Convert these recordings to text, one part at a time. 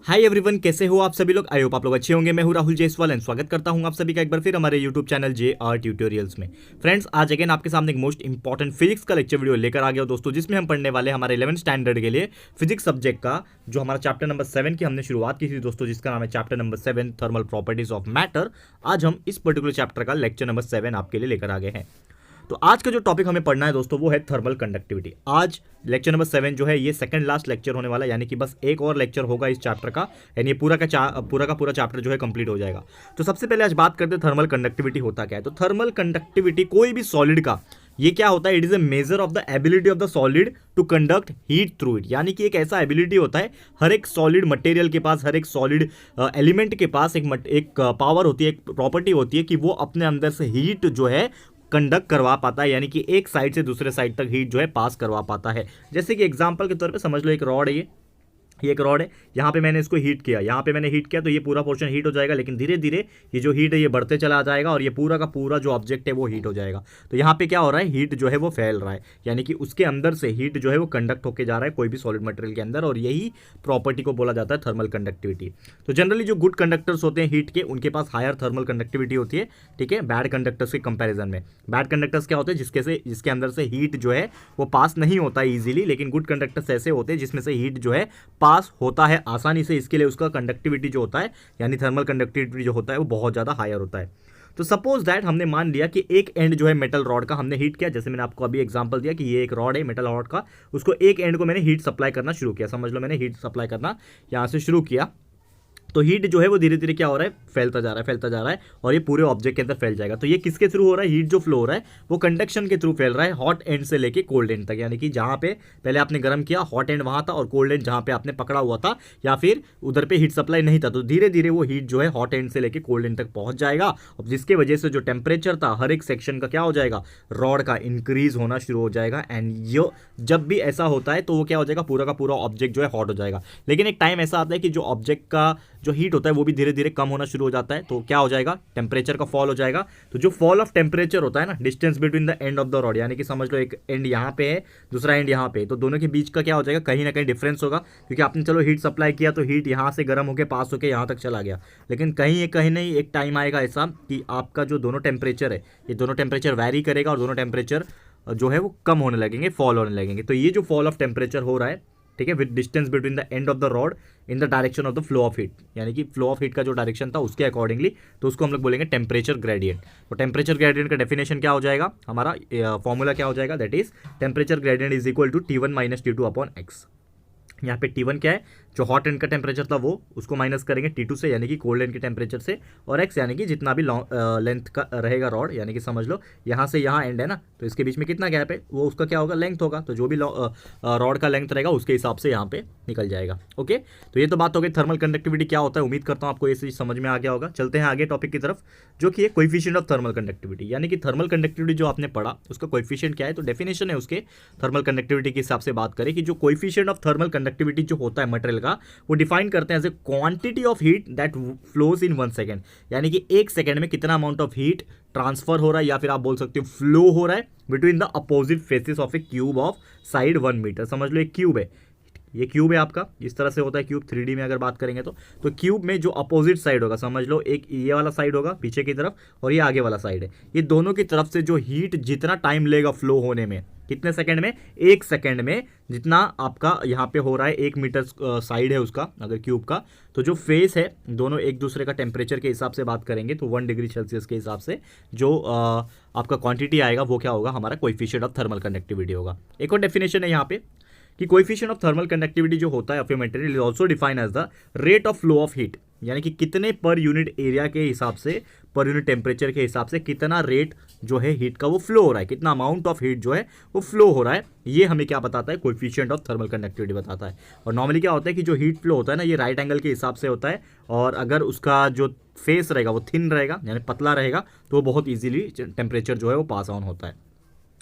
Hi everyone, कैसे हो आप सभी लोग। आई होप आप लोग अच्छे होंगे। मैं हूं राहुल जयसवाल एंड स्वागत करता हूं आप सभी का एक बार फिर हमारे यूट्यूब चैनल JR ट्यूटोरियल्स में। फ्रेंड्स, आज अगेन आपके सामने एक मोस्ट इंपॉर्टेंट फिजिक्स का लेक्चर वीडियो लेकर आ गया दोस्तों, जिसमें हम पढ़ने वाले हमारे 11th स्टैंडर्ड के लिए फिजिक्स सब्जेक्ट का जो हमारा चैप्टर नंबर 7 की हमने शुरुआत की थी दोस्तों, जिसका नाम है chapter number 7 thermal properties of matter. आज हम इस पर्टिकुलर चैप्टर का लेक्चर नंबर 7 आपके लिए लेकर आ गए हैं। तो आज का जो टॉपिक हमें पढ़ना है दोस्तों वो है थर्मल कंडक्टिविटी। आज लेक्चर नंबर 7 जो है ये सेकंड लास्ट लेक्चर होने वाला है, यानी कि बस एक और लेक्चर होगा इस चैप्टर का, यानी पूरा का पूरा चैप्टर जो है कंप्लीट हो जाएगा। तो सबसे पहले आज बात करते हैं थर्मल कंडक्टिविटी होता क्या है। तो थर्मल कंडक्टिविटी कोई भी सॉलिड का ये क्या होता है, it is a measure of the ability of the solid to conduct heat through it. यानी कि एक ऐसा एबिलिटी होता है हर एक सॉलिड मटेरियल के पास, हर एक सॉलिड एलिमेंट के पास एक पावर होती है, एक प्रॉपर्टी होती है कि वो अपने अंदर से हीट जो है कंडक्ट करवा पाता है, यानी कि एक साइड से दूसरे साइड तक हीट जो है पास करवा पाता है। जैसे कि एग्जांपल के तौर पे समझ लो एक रॉड है, ये एक रॉड है, यहाँ पे मैंने इसको हीट किया, यहाँ पे मैंने हीट किया तो ये पूरा पोर्शन हीट हो जाएगा, लेकिन धीरे धीरे ये जो हीट है ये बढ़ते चला जाएगा और ये पूरा का पूरा जो ऑब्जेक्ट है वो हीट हो जाएगा। तो यहाँ पे क्या हो रहा है, हीट जो है वो फैल रहा है, यानी कि उसके अंदर से हीट जो है वो कंडक्ट होकर जा रहा है कोई भी सॉलिड मटेरियल के अंदर, और यही प्रॉपर्टी को बोला जाता है थर्मल कंडक्टिविटी। तो जनरली जो गुड कंडक्टर्स होते हैं हीट के, उनके पास हायर थर्मल कंडक्टिविटी होती है, ठीक है, बैड कंडक्टर्स के कंपेरिजन में। बैड कंडक्टर्स क्या होते हैं, जिसके अंदर से हीट जो है वो पास नहीं होता है ईजिली, लेकिन गुड कंडक्टर्स ऐसे होते हैं जिसमें से हीट जो है पास होता है आसानी से। इसके लिए उसका कंडक्टिविटी जो होता है, यानी थर्मल कंडक्टिविटी जो होता है वो बहुत ज़्यादा हायर होता है। तो सपोज दैट हमने मान लिया कि एक एंड जो है मेटल रॉड का हमने हीट किया, जैसे मैंने आपको अभी एग्जांपल दिया कि ये एक रॉड है मेटल रॉड का, उसको एक एंड को मैंने हीट सप्लाई करना शुरू किया। समझ लो मैंने हीट सप्लाई करना यहाँ से शुरू किया, तो हीट जो है वो धीरे धीरे क्या हो रहा है, फैलता जा रहा है और ये पूरे ऑब्जेक्ट के अंदर फैल जाएगा। तो ये किसके थ्रू हो रहा है, हीट जो फ्लो हो रहा है वो कंडक्शन के थ्रू फैल रहा है, हॉट एंड से लेके कोल्ड एंड तक। यानी कि जहाँ पे पहले आपने गर्म किया हॉट एंड वहाँ था, और कोल्ड एंड जहाँ पे आपने पकड़ा हुआ था या फिर उधर पे हीट सप्लाई नहीं था, तो धीरे धीरे वो हीट जो है हॉट एंड से लेके कोल्ड एंड तक पहुँच जाएगा, और जिसके वजह से जो टेम्परेचर था हर एक सेक्शन का क्या हो जाएगा, रॉड का इंक्रीज होना शुरू हो जाएगा। एंड ये जब भी ऐसा होता है तो वो क्या हो जाएगा, पूरा का पूरा ऑब्जेक्ट जो है हॉट हो जाएगा। लेकिन एक टाइम ऐसा आता है कि जो ऑब्जेक्ट का जो हीट होता है वो भी धीरे धीरे कम होना शुरू हो जाता है, तो क्या हो जाएगा, टेम्परेचर का फॉल हो जाएगा। तो जो फॉल ऑफ टेम्परेचर होता है ना, distance between the end of the rod, यानी कि समझ लो एक एंड यहाँ पे है, दूसरा एंड यहाँ पे है, तो दोनों के बीच का क्या हो जाएगा, कहीं ना कहीं डिफरेंस होगा, क्योंकि आपने चलो हीट सप्लाई किया तो हीट यहाँ से गर्म होकर पास होकर यहाँ तक चला गया, लेकिन कहीं नहीं एक टाइम आएगा ऐसा कि आपका जो दोनों टेम्परेचर है, ये दोनों टेम्परेचर वैरी करेगा और दोनों टेम्परेचर जो है वो कम होने लगेंगे, फॉल होने लगेंगे। तो ये जो फॉल ऑफ टेम्परेचर हो रहा है, ठीक है, with distance between the end of the rod in the direction of the flow of heat, यानी कि फ्लो ऑफ हीट का जो डायरेक्शन था उसके अकॉर्डिंगली, तो उसको हम लोग बोलेंगे टेम्परेचर ग्रेडियंट। तो टेम्परेचर ग्रेडियंट का डेफिनेशन क्या हो जाएगा, हमारा फॉर्मूला क्या हो जाएगा, that is temperature gradient is equal to T1 - T2 upon x. यहाँ पे T1 क्या है, जो हॉट एंड का टेम्परेचर था वो, उसको माइनस करेंगे T2 से, यानी कि कोल्ड एंड के टेम्परेचर से, और x यानी कि जितना भी लेंथ का रहेगा रॉड, यानी कि समझ लो यहाँ से यहाँ एंड है ना, तो इसके बीच में कितना गैप है, वो उसका क्या होगा, लेंथ होगा। तो जो भी रॉड का लेंथ रहेगा उसके हिसाब से यहाँ पे निकल जाएगा। ओके, तो ये तो बात हो गई थर्मल कंडक्टिविटी क्या होता है। उम्मीद करता हूँ आपको ये चीज़ समझ में आ गया होगा। चलते हैं आगे टॉपिक की तरफ, जो कि है कोएफिशिएंट ऑफ थर्मल कंडक्टिविटी। यानी कि थर्मल कंडक्टिविटी जो आपने पढ़ा उसका कोएफिशिएंट क्या है, तो डेफिनेशन है उसके थर्मल कंडक्टिविटी के हिसाब से बात करें कि जो कोएफिशिएंट ऑफ थर्मल कंडक्टिविटी जो होता है मटेरियल का, वो डिफाइन करते हैं as a quantity of heat that flows in 1 second, यानी कि एक सेकेंड में कितना अमाउंट ऑफ हीट ट्रांसफर हो रहा है, या फिर आप बोल सकते हो फ्लो हो रहा है between the opposite faces of a cube of side 1 metre. समझ लो एक क्यूब है, ये क्यूब है आपका, इस तरह से होता है क्यूब 3D में अगर बात करेंगे तो क्यूब में जो अपोजिट साइड होगा, समझ लो एक ये वाला साइड होगा पीछे की तरफ और ये आगे वाला साइड है, ये दोनों की तरफ से जो हीट जितना टाइम लेगा फ्लो होने में, कितने सेकंड में, 1 सेकंड में, जितना आपका यहाँ पे हो रहा है 1 मीटर साइड है उसका अगर क्यूब का, तो जो फेस है दोनों एक दूसरे का टेम्परेचर के हिसाब से बात करेंगे तो 1 डिग्री सेल्सियस के हिसाब से जो आपका क्वांटिटी आएगा वो क्या होगा, हमारा कोएफिशिएंट ऑफ थर्मल कंडक्टिविटी होगा। एक और डेफिनेशन है यहाँ पे कि कोएफिशिएंट ऑफ थर्मल कंडक्टिविटी जो होता है of a material is also define as the rate of flow of heat, यानी कि कितने पर यूनिट एरिया के हिसाब से, पर यूनिट टेम्परेचर के हिसाब से कितना रेट जो है हीट का वो फ्लो हो रहा है, कितना अमाउंट ऑफ हीट जो है वो फ्लो हो रहा है, ये हमें क्या बताता है, कोएफिशिएंट ऑफ थर्मल कंडक्टिविटी बताता है। और नॉर्मली क्या होता है कि जो हीट फ्लो होता है ना, ये राइट एंगल के हिसाब से होता है, और अगर उसका जो फेस रहेगा वो थिन रहेगा यानी पतला रहेगा, तो वो बहुत ईजिली टेम्परेचर जो है वो पास ऑन होता है।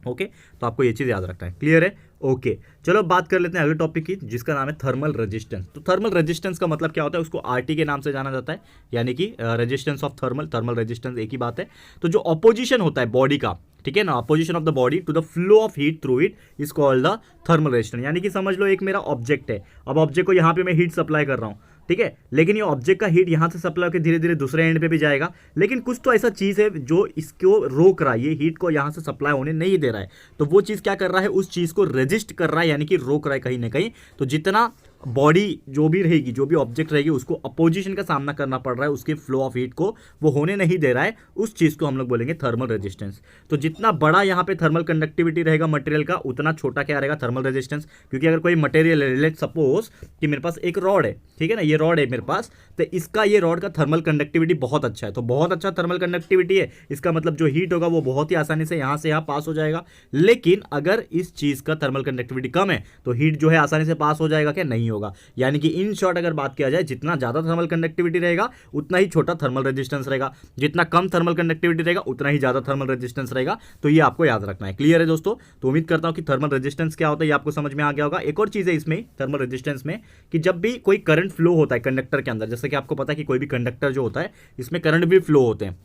ओके, तो आपको ये चीज़ याद रखना है। क्लियर है? ओके, चलो अब बात कर लेते हैं अगले टॉपिक की, जिसका नाम है थर्मल रेजिस्टेंस। तो थर्मल रेजिस्टेंस का मतलब क्या होता है, उसको आरटी के नाम से जाना जाता है, यानी कि रेजिस्टेंस ऑफ थर्मल रेजिस्टेंस एक ही बात है। तो जो अपोजिशन होता है बॉडी का, ठीक है ना, opposition of the body to the flow of heat through it is called the thermal resistance. यानी कि समझ लो एक मेरा ऑब्जेक्ट है, अब ऑब्जेक्ट को यहाँ पे मैं हीट सप्लाई कर रहा हूँ, ठीक है, लेकिन ये ऑब्जेक्ट का हीट यहाँ से सप्लाई होकर धीरे धीरे दूसरे एंड पे भी जाएगा, लेकिन कुछ तो ऐसा चीज़ है जो इसको रोक रहा है, ये हीट को यहाँ से सप्लाई होने नहीं दे रहा है। तो वो चीज़ क्या कर रहा है, उस चीज़ को रेजिस्ट कर रहा है, यानी कि रोक रहा है कहीं ना कहीं। तो जितना बॉडी जो भी रहेगी, जो भी ऑब्जेक्ट रहेगी, उसको अपोजिशन का सामना करना पड़ रहा है, उसके फ्लो ऑफ हीट को वो होने नहीं दे रहा है, उस चीज़ को हम लोग बोलेंगे थर्मल रेजिस्टेंस। तो जितना बड़ा यहाँ पे थर्मल कंडक्टिविटी रहेगा मटेरियल का, उतना छोटा क्या रहेगा, थर्मल रेजिस्टेंस। क्योंकि अगर कोई मटेरियल है, लेट्स सपोज कि मेरे पास एक रॉड है, ठीक है ना, ये रॉड है मेरे पास, तो इसका ये रॉड का थर्मल कंडक्टिविटी बहुत अच्छा है, तो बहुत अच्छा थर्मल कंडक्टिविटी है, इसका मतलब जो हीट होगा वो बहुत ही आसानी से यहाँ से यहाँ पास हो जाएगा। लेकिन अगर इस चीज़ का थर्मल कंडक्टिविटी कम है तो हीट जो है आसानी से पास हो जाएगा क्या, नहीं होगा। यानी कि इन शॉर्ट अगर बात किया जाए, जितना ज़्यादा थर्मल कंडक्टिविटी रहेगा उतना ही छोटा थर्मल रेजिस्टेंस रहेगा, जितना कम थर्मल कंडक्टिविटी रहेगा उतना ही ज़्यादा थर्मल रेजिस्टेंस रहेगा। तो ये आपको याद रखना है। क्लियर है दोस्तों? तो उम्मीद करता हूँ कि थर्मल रेजिस्टेंस क्या होता है ये आपको समझ में आ गया होगा। एक और चीज़ है इसमें थर्मल रेजिस्टेंस में, कि जब भी कोई करंट फ्लो होता है कंडक्टर के अंदर, जैसे कि आपको पता है कि कोई भी कंडक्टर जो होता है इसमें करंट भी फ्लो होते हैं,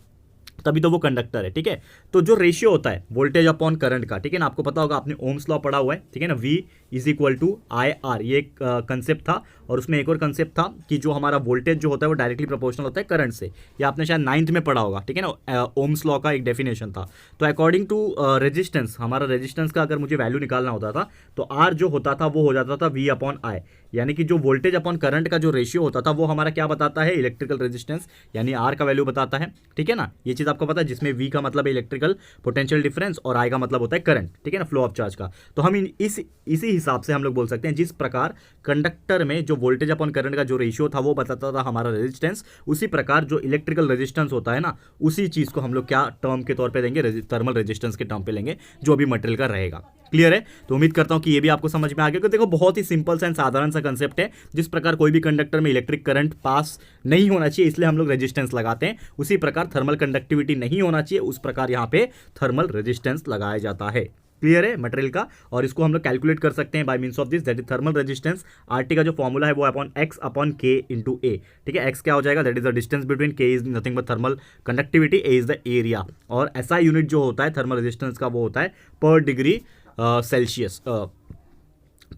तभी तो वो कंडक्टर है, ठीक है। तो जो रेशियो होता है वोल्टेज अपॉन करंट का, ठीक है ना, आपको पता होगा, आपने ओम्स लॉ पढ़ा हुआ है, ठीक है ना, V is equal to I R, ये एक कंसेप्ट था। और उसमें एक और कंसेप्ट था कि जो हमारा वोल्टेज जो होता है वो डायरेक्टली प्रोपोर्शनल होता है करंट से, ये आपने शायद 9th में पढ़ा होगा, ठीक है ना, ओम्स लॉ का एक डेफिनेशन था। तो अकॉर्डिंग टू रेजिस्टेंस, हमारा रेजिस्टेंस का अगर मुझे वैल्यू निकालना होता था तो आर जो होता था वो हो जाता था V अपॉन आई, यानी कि जो वोल्टेज अपॉन करंट का जो रेशियो होता था वो हमारा क्या बताता है, इलेक्ट्रिकल रेजिस्टेंस, यानी आर का वैल्यू बताता है, ठीक है ना। ये चीज़ आपको पता है, जिसमें V का मतलब है इलेक्ट्रिकल पोटेंशियल डिफरेंस और I का मतलब होता है करंट, ठीक है ना, फ्लो ऑफ चार्ज का। तो हम इसी हिसाब से हम लोग बोल सकते हैं, जिस प्रकार कंडक्टर में जो वोल्टेज अपॉन करंट का जो रेशियो था वो बताता था हमारा रेजिस्टेंस, उसी प्रकार जो इलेक्ट्रिकल रेजिस्टेंस होता है ना, उसी चीज़ को हम लोग क्या टर्म के तौर पे देंगे, थर्मल रेजिस्टेंस के टर्म पे लेंगे, जो भी मटेरियल का रहेगा। क्लियर है? तो उम्मीद करता हूं कि ये भी आपको समझ में आ गया। देखो बहुत ही सिंपल सा एंड साधारण सा कंसेप्ट है, जिस प्रकार कोई भी कंडक्टर में इलेक्ट्रिक करंट पास नहीं होना चाहिए इसलिए हम लोग रेजिस्टेंस लगाते हैं, उसी प्रकार थर्मल कंडक्टिविटी नहीं होना चाहिए, उस प्रकार यहाँ पे थर्मल रेजिस्टेंस लगाया जाता है। क्लियर है मटेरियल का? और इसको हम लोग कैलकुलेट कर सकते हैं by means of this, that is thermal resistance. RT का जो फॉर्मूला है वो upon x upon k into a, ठीक है। एक्स क्या हो जाएगा, that is the distance between, k is nothing but thermal conductivity, a is the area, और ऐसा यूनिट जो होता है थर्मल रेजिस्टेंस का वो होता है पर डिग्री सेल्सियस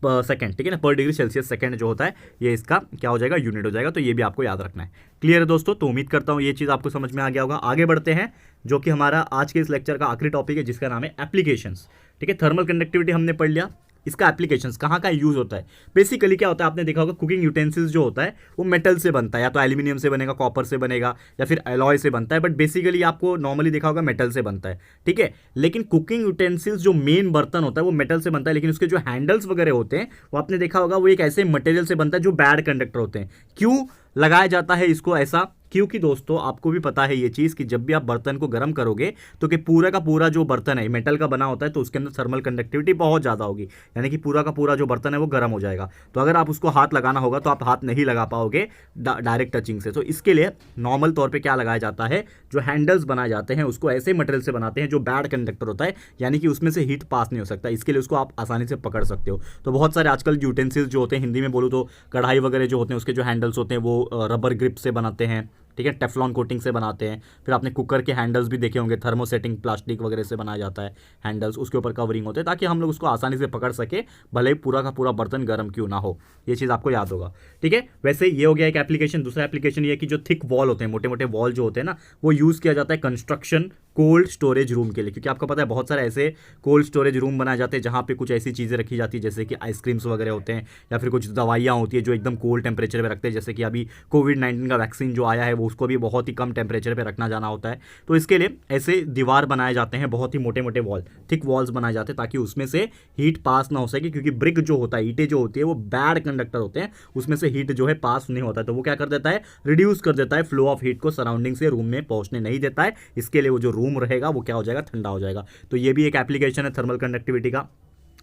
सेकेंड, ठीक है ना, पर डिग्री सेल्सियस सेकेंड जो होता है ये इसका क्या हो जाएगा, यूनिट हो जाएगा। तो ये भी आपको याद रखना है। क्लियर है दोस्तों? तो उम्मीद करता हूँ ये चीज़ आपको समझ में आ गया होगा। आगे बढ़ते हैं, जो कि हमारा आज के इस लेक्चर का आखिरी टॉपिक है, जिसका नाम है एप्लीकेशंस, ठीक है। थर्मल कंडक्टिविटी हमने पढ़ लिया, इसका एप्लीकेशंस कहाँ का यूज होता है। बेसिकली क्या होता है, आपने देखा होगा कुकिंग यूटेंसिल्स जो होता है वो मेटल से बनता है, या तो एल्यूमिनियम से बनेगा, कॉपर से बनेगा, या फिर एलॉय से बनता है, बट बेसिकली आपको नॉर्मली देखा होगा मेटल से बनता है, ठीक है। लेकिन कुकिंग यूटेंसिल्स जो मेन बर्तन होता है वो मेटल से बनता है, लेकिन उसके जो हैंडल्स वगैरह होते हैं वो आपने देखा होगा वो एक ऐसे मटेरियल से बनता है जो बैड कंडक्टर होते हैं। क्यों लगाया जाता है इसको ऐसा? क्योंकि दोस्तों आपको भी पता है ये चीज़ कि जब भी आप बर्तन को गर्म करोगे तो कि पूरा का पूरा जो बर्तन है मेटल का बना होता है, तो उसके अंदर थर्मल कंडक्टिविटी बहुत ज़्यादा होगी, यानी कि पूरा का पूरा जो बर्तन है वो गर्म हो जाएगा। तो अगर आप उसको हाथ लगाना होगा तो आप हाथ नहीं लगा पाओगे डायरेक्ट टचिंग से। तो इसके लिए नॉर्मल तौर पर क्या लगाया जाता है, जो हैंडल्स बनाए जाते हैं उसको ऐसे मटेरियल से बनाते हैं जो बैड कंडक्टर होता है, यानी कि उसमें से हीट पास नहीं हो सकता, इसके लिए उसको आप आसानी से पकड़ सकते हो। तो बहुत सारे आजकल यूटेंसिल्स जो होते हैं, हिंदी में बोलूँ तो कढ़ाई वगैरह जो होते हैं उसके जो हैंडल्स होते हैं वो रबर ग्रिप से बनाते हैं, ठीक है, टेफ्लॉन कोटिंग से बनाते हैं। फिर आपने कुकर के हैंडल्स भी देखे होंगे, थर्मोसेटिंग प्लास्टिक वगैरह से बनाया जाता है हैंडल्स, उसके ऊपर कवरिंग होते हैं ताकि हम लोग उसको आसानी से पकड़ सके, भले ही पूरा का पूरा बर्तन गर्म क्यों ना हो। ये चीज़ आपको याद होगा, ठीक है। वैसे ये हो गया एक एप्लीकेशन। दूसरा एप्लीकेशन ये है कि जो थिक वॉल होते हैं, मोटे मोटे वॉल जो होते हैं ना, वो यूज़ किया जाता है कंस्ट्रक्शन कोल्ड स्टोरेज रूम के लिए, क्योंकि आपको पता है बहुत सारे ऐसे कोल्ड स्टोरेज रूम बनाए जाते हैं जहाँ पे कुछ ऐसी चीज़ें रखी जाती है जैसे कि आइसक्रीम्स वगैरह होते हैं, या फिर कुछ दवाइयाँ होती है जो एकदम कोल्ड टेम्परेचर पे रखते हैं, जैसे कि अभी कोविड-19 का वैक्सीन जो आया है वो उसको भी बहुत ही कम टेम्परेचर पे रखना जाना होता है। तो इसके लिए ऐसे दीवार बनाए जाते हैं, बहुत ही मोटे मोटे वॉल, थिक वॉल्स बनाए जाते हैं ताकि उसमें से हीट पास ना हो सके, क्योंकि ब्रिक जो होता है, ईंटें जो होती है वो बैड कंडक्टर होते हैं, उसमें से हीट जो है पास नहीं होता है। तो वो क्या कर देता है, रिड्यूस कर देता है फ्लो ऑफ हीट को, सराउंडिंग से रूम में पहुंचने नहीं देता है। इसके लिए वो जो रूम रहेगा वो क्या हो जाएगा, ठंडा हो जाएगा। तो ये भी एक एप्लीकेशन है थर्मल कंडक्टिविटी का।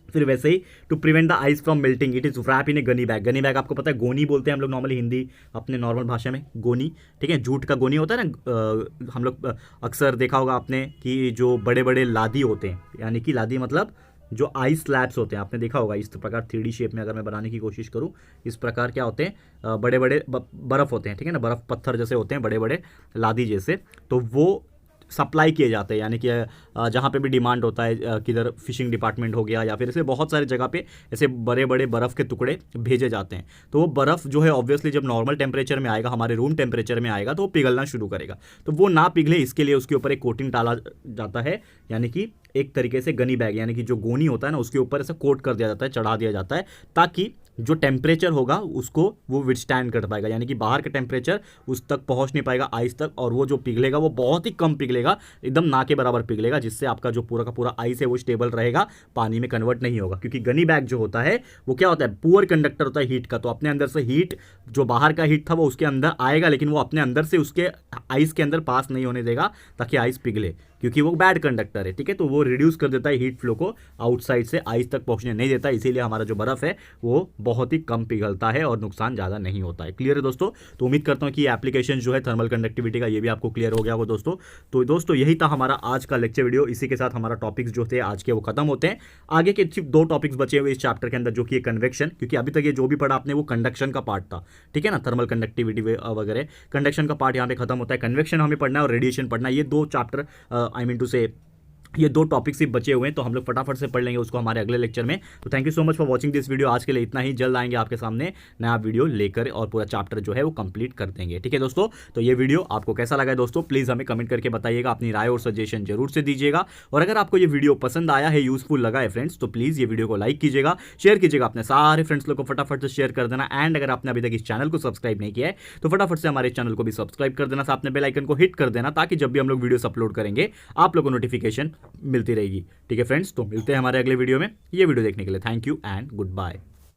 फिर वैसे ही to prevent the ice from melting it is wrap in a gunny bag. Gunny bag आपको पता है, गोनी बोलते हैं हम लोग नॉर्मली हिंदी अपने नॉर्मल भाषा में, गोनी, ठीक है। जूट का गोनी होता है ना, हम लोग अक्सर देखा होगा आपने कि जो बड़े बड़े लादी होते हैं, यानी कि लादी मतलब जो आइस स्लैब्स होते हैं, आपने देखा होगा इस प्रकार 3D शेप में अगर मैं बनाने की कोशिश करूं, इस प्रकार क्या होते हैं, बड़े बड़े बर्फ़ होते हैं, ठीक है ना, बर्फ़ पत्थर जैसे होते हैं, बड़े बड़े लादी जैसे। तो वो सप्लाई किए जाते हैं, यानी कि जहाँ पे भी डिमांड होता है, किधर फिशिंग डिपार्टमेंट हो गया या फिर ऐसे बहुत सारे जगह पे ऐसे बड़े बड़े बर्फ़ के टुकड़े भेजे जाते हैं। तो वो बर्फ़ जो है ऑब्वियसली जब नॉर्मल टेम्परेचर में आएगा, हमारे रूम टेम्परेचर में आएगा, तो वो पिघलना शुरू करेगा। तो वो ना पिघले इसके लिए उसके ऊपर एक कोटिंग डाला जाता है, यानी कि एक तरीके से गनी बैग, यानी कि जो गोनी होता है ना, उसके ऊपर ऐसा कोट कर दिया जाता है, चढ़ा दिया जाता है, ताकि जो टेम्परेचर होगा उसको वो विथस्टैंड कर पाएगा, यानी कि बाहर का टेम्परेचर उस तक पहुंच नहीं पाएगा, आइस तक, और वो जो पिघलेगा वो बहुत ही कम पिघलेगा, एकदम ना के बराबर पिघलेगा, जिससे आपका जो पूरा का पूरा आइस है वो स्टेबल रहेगा, पानी में कन्वर्ट नहीं होगा। क्योंकि गनी बैग जो होता है वो क्या होता है, पुअर कंडक्टर होता है हीट का, तो अपने अंदर से हीट, जो बाहर का हीट था वो उसके अंदर आएगा, लेकिन वो अपने अंदर से उसके आइस के अंदर पास नहीं होने देगा ताकि आइस पिघले, क्योंकि वो बैड कंडक्टर है। ठीक है, तो वो रिड्यूस कर देता है हीट फ्लो को, आउटसाइड से आइस तक पहुंचने नहीं देता, इसीलिए हमारा जो बर्फ है वो बहुत ही कम पिघलता है और नुकसान ज़्यादा नहीं होता है। क्लियर है दोस्तों? तो उम्मीद करता हूं कि ये एप्लीकेशन जो है थर्मल कंडक्टिविटी का, ये भी आपको क्लियर हो गया होगा दोस्तों। तो दोस्तों यही था हमारा आज का लेक्चर वीडियो। इसी के साथ हमारा टॉपिक्स जो थे आज के वो खत्म होते हैं। आगे के सिर्फ 2 टॉपिक्स बचे हुए इस चैप्टर के अंदर, जो कि कन्वेक्शन, क्योंकि अभी तक ये जो भी पढ़ा आपने वो कंडक्शन का पार्ट था। ठीक है ना, थर्मल कंडक्टिविटी वगैरह, कंडक्शन का पार्ट यहाँ पे खत्म होता है। कन्वेक्शन हमें पढ़ना है और रेडिएशन पढ़ना है। ये 2 चैप्टर, आई मीन टू से ये 2 टॉपिक्स ही बचे हुए हैं, तो हम लोग फटाफट से पढ़ लेंगे उसको हमारे अगले लेक्चर में। तो thank you so much for watching this video. आज के लिए इतना ही, जल्द आएंगे आपके सामने नया वीडियो लेकर और पूरा चैप्टर जो है वो कंप्लीट कर देंगे। ठीक है दोस्तों, तो ये वीडियो आपको कैसा लगा है दोस्तों, प्लीज़ हमें कमेंट करके बताइएगा, अपनी राय और सजेशन जरूर से दीजिएगा। और अगर आपको ये वीडियो पसंद आया है, यूजफुल लगा है फ्रेंड्स, तो प्लीज़ ये वीडियो को लाइक कीजिएगा, शेयर कीजिएगा अपने सारे फ्रेंड्स लोग को, फटाफट से शेयर कर देना। एंड अगर आपने अभी तक इस चैनल को सब्सक्राइब नहीं किया है तो फटाफट से हमारे चैनल को भी सब्सक्राइब कर देना, साथ में बेल आइकन को हिट कर देना, ताकि जब भी हम लोग वीडियोस अपलोड करेंगे आप लोगों को नोटिफिकेशन मिलती रहेगी। ठीक है फ्रेंड्स, तो मिलते हैं हमारे अगले वीडियो में। ये वीडियो देखने के लिए thank you and good bye.